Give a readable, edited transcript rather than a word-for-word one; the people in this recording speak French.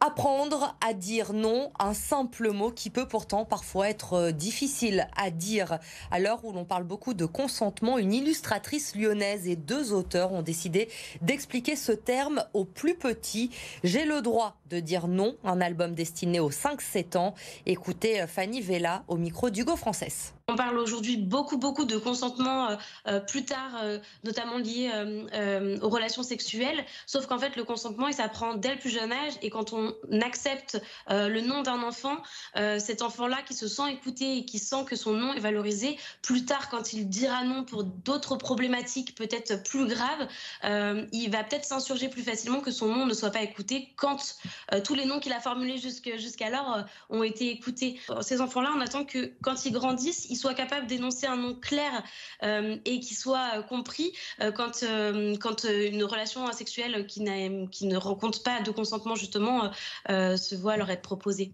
Apprendre à dire non, un simple mot qui peut pourtant parfois être difficile à dire. À l'heure où l'on parle beaucoup de consentement, une illustratrice lyonnaise et deux auteurs ont décidé d'expliquer ce terme aux plus petits. J'ai le droit de dire non, un album destiné aux 5-7 ans. Écoutez Fanny Vella au micro d'Hugo Frances. On parle aujourd'hui beaucoup de consentement plus tard, notamment lié aux relations sexuelles. Sauf qu'en fait, le consentement, il s'apprend dès le plus jeune âge. Et quand on accepte le nom d'un enfant, cet enfant-là qui se sent écouté et qui sent que son nom est valorisé, plus tard, quand il dira non pour d'autres problématiques peut-être plus graves, il va peut-être s'insurger plus facilement que son nom ne soit pas écouté quand tous les noms qu'il a formulés jusqu'alors ont été écoutés. Ces enfants-là, on attend que quand ils grandissent, ils soient capables d'énoncer un nom clair et qui soit compris quand une relation sexuelle qui ne rencontre pas de consentement justement se voit leur être proposée.